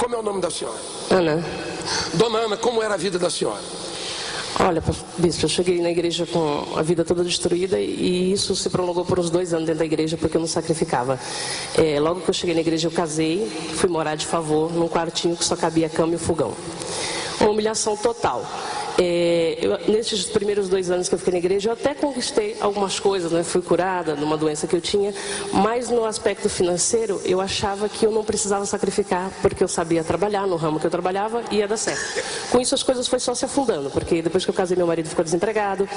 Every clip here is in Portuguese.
Como é o nome da senhora? Ana. Dona Ana, como era a vida da senhora? Olha, bispo, eu cheguei na igreja com a vida toda destruída e isso se prolongou por uns 2 anos dentro da igreja porque eu não sacrificava. Logo que eu cheguei na igreja eu casei, fui morar de favor num quartinho que só cabia a cama e o fogão. Uma humilhação total. Nesses primeiros 2 anos que eu fiquei na igreja, eu até conquistei algumas coisas, né? Fui curada de uma doença que eu tinha, mas no aspecto financeiro, eu achava que eu não precisava sacrificar, porque eu sabia trabalhar no ramo que eu trabalhava e ia dar certo. Com isso as coisas foi só se afundando, porque depois que eu casei, meu marido ficou desempregado.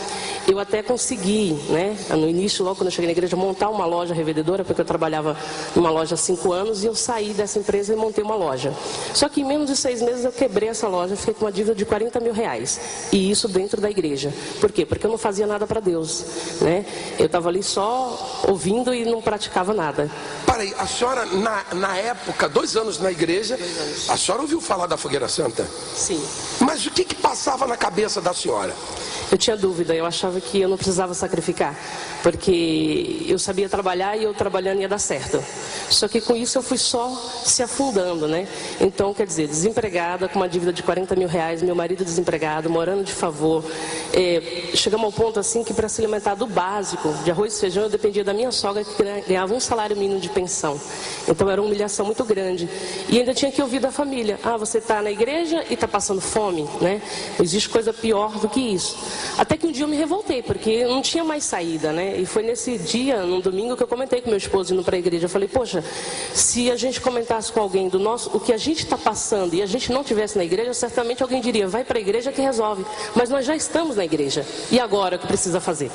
Eu até consegui, né? No início, logo quando eu cheguei na igreja, montar uma loja revendedora, porque eu trabalhava numa loja há 5 anos, e eu saí dessa empresa e montei uma loja. Só que em menos de 6 meses eu quebrei essa loja, fiquei com uma dívida de R$40 mil. E isso dentro da igreja. Por quê? Porque eu não fazia nada para Deus, né? Eu estava ali só ouvindo e não praticava nada. Parei, a senhora na época, 2 anos na igreja, 2 anos. A senhora ouviu falar da Fogueira Santa? Sim. Mas o que passava na cabeça da senhora? Eu tinha dúvida, eu achava que eu não precisava sacrificar, porque eu sabia trabalhar e eu trabalhando ia dar certo. Só que com isso eu fui só se afundando, né? Então, quer dizer, desempregada, com uma dívida de R$40 mil, meu marido desempregado, morando de favor. Chegamos ao ponto assim que para se alimentar do básico, de arroz e feijão, eu dependia da minha sogra que ganhava um salário mínimo de pensão. Então era uma humilhação muito grande. E ainda tinha que ouvir da família: ah, você está na igreja e está passando fome, né? Não existe coisa pior do que isso. Até que um dia eu me revoltei, porque não tinha mais saída, né? E foi nesse dia, num domingo, que eu comentei com meu esposo indo para a igreja. Eu falei: poxa, se a gente comentasse com alguém o que a gente está passando e a gente não estivesse na igreja, certamente alguém diria: vai para a igreja que resolve. Mas nós já estamos na igreja. E agora o que precisa fazer?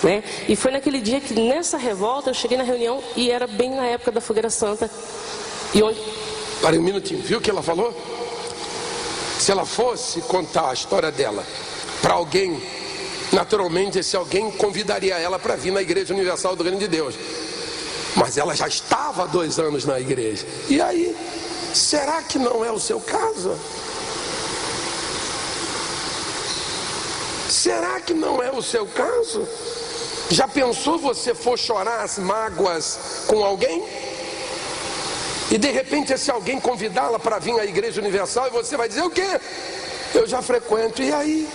Né? E foi naquele dia que, nessa revolta, eu cheguei na reunião e era bem na época da Fogueira Santa. E onde... Parei um minutinho, viu o que ela falou? Se ela fosse contar a história dela para alguém, naturalmente esse alguém convidaria ela para vir na Igreja Universal do Reino de Deus. Mas ela já estava há 2 anos na igreja. E aí, será que não é o seu caso? Será que não é o seu caso? Já pensou você for chorar as mágoas com alguém? E de repente esse alguém convidá-la para vir à Igreja Universal e você vai dizer: o quê? Eu já frequento. E aí?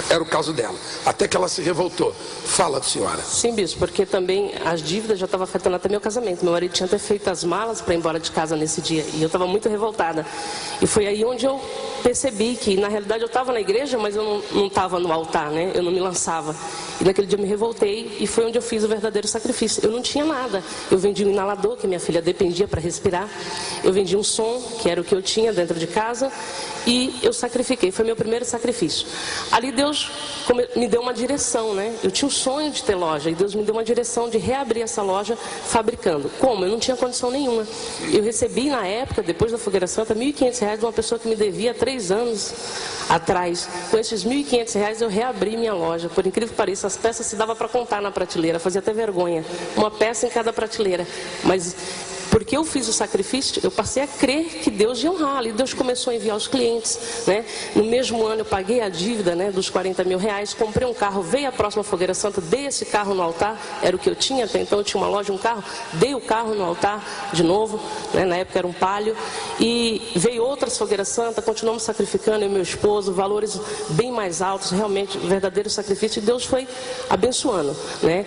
Era o caso dela, até que ela se revoltou. Fala, senhora. Sim, bispo, porque também as dívidas já estavam afetando até meu casamento. Meu marido tinha até feito as malas para ir embora de casa nesse dia e eu estava muito revoltada. E foi aí onde eu percebi que, na realidade, eu estava na igreja, mas eu não estava no altar, né? Eu não me lançava. E naquele dia eu me revoltei e foi onde eu fiz o verdadeiro sacrifício. Eu não tinha nada. Eu vendi um inalador que minha filha dependia para respirar. Eu vendi um som, que era o que eu tinha dentro de casa, e eu sacrifiquei. Foi meu primeiro sacrifício. Ali Deus me deu uma direção, né? Eu tinha um sonho de ter loja e Deus me deu uma direção de reabrir essa loja fabricando. Como? Eu não tinha condição nenhuma. Eu recebi na época, depois da Fogueira Santa, R$1.500 de uma pessoa que me devia 3 anos atrás. Com esses R$1.500 eu reabri minha loja. Por incrível que pareça, as peças se dava para contar na prateleira, fazia até vergonha. Uma peça em cada prateleira. Mas porque eu fiz o sacrifício, eu passei a crer que Deus ia honrar. E Deus começou a enviar os clientes, né? No mesmo ano eu paguei a dívida, né, dos R$40 mil, comprei um carro, veio a próxima Fogueira Santa, dei esse carro no altar, era o que eu tinha até então, eu tinha uma loja, um carro, dei o carro no altar de novo, né? Na época era um Palio, e veio outras Fogueiras Santa, continuamos sacrificando, eu e meu esposo, valores bem mais altos, realmente, verdadeiro sacrifício, e Deus foi abençoando, né?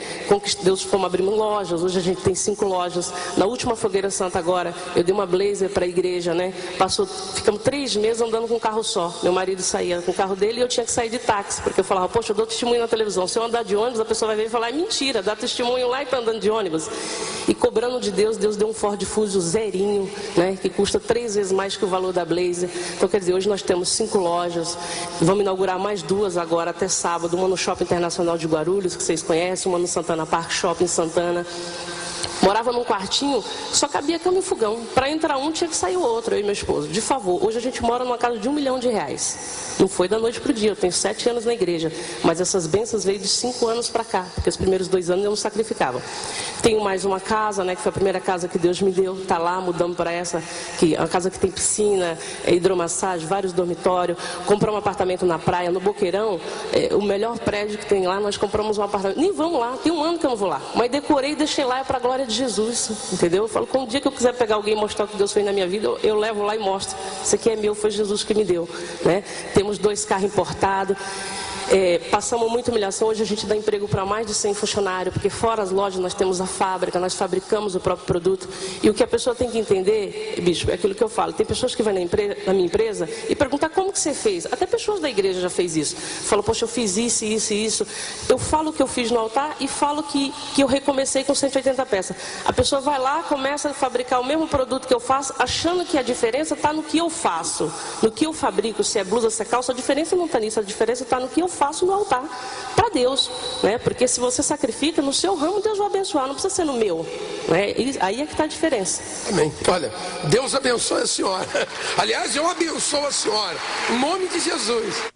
Deus fomos abrindo lojas, hoje a gente tem 5 lojas, na última Fogueira Santa agora, eu dei uma Blazer para a igreja, né? Ficamos 3 meses andando com um carro só. Meu marido saía com o carro dele e eu tinha que sair de táxi, porque eu falava: poxa, eu dou testemunho na televisão. Se eu andar de ônibus, a pessoa vai ver e falar: é mentira, dá testemunho lá e tá andando de ônibus. E cobrando de Deus, Deus deu um Ford Fusion zerinho, né? Que custa 3 vezes mais que o valor da Blazer. Então, quer dizer, hoje nós temos 5 lojas, vamos inaugurar mais 2 agora até sábado, uma no Shopping Internacional de Guarulhos, que vocês conhecem, uma no Santana Park Shopping Santana. Morava num quartinho, só cabia cama e fogão. Para entrar um, tinha que sair o outro, eu e meu esposo. De favor, hoje a gente mora numa casa de R$1 milhão. Não foi da noite para o dia, eu tenho 7 anos na igreja. Mas essas bênçãos veio de 5 anos para cá, porque os primeiros 2 anos eu não sacrificava. Tenho mais uma casa, né, que foi a primeira casa que Deus me deu. Está lá, mudamos para essa, que é uma casa que tem piscina, hidromassagem, vários dormitórios. Compramos um apartamento na praia, no Boqueirão, o melhor prédio que tem lá, nós compramos um apartamento. Nem vamos lá, tem 1 ano que eu não vou lá. Mas decorei e deixei lá, é para a glória de de Jesus, entendeu? Eu falo, quando um dia que eu quiser pegar alguém e mostrar o que Deus fez na minha vida, eu levo lá e mostro. Isso aqui é meu, foi Jesus que me deu, né? Temos 2 carros importados. Passamos muita humilhação. Hoje a gente dá emprego para mais de 100 funcionários, porque fora as lojas nós temos a fábrica, nós fabricamos o próprio produto. E o que a pessoa tem que entender, bispo, é aquilo que eu falo. Tem pessoas que vão na minha empresa e perguntam como que você fez. Até pessoas da igreja já fez isso. Falam, poxa, eu fiz isso, isso e isso. Eu falo o que eu fiz no altar e falo que eu recomecei com 180 peças. A pessoa vai lá, começa a fabricar o mesmo produto que eu faço, achando que a diferença está no que eu faço, no que eu fabrico, se é blusa, se é calça. A diferença não está nisso, a diferença está no que eu faço no altar para Deus, né? Porque se você sacrifica no seu ramo, Deus vai abençoar, não precisa ser no meu, né? E aí é que está a diferença. Amém. Olha, Deus abençoe a senhora. Aliás, eu abençoo a senhora em nome de Jesus.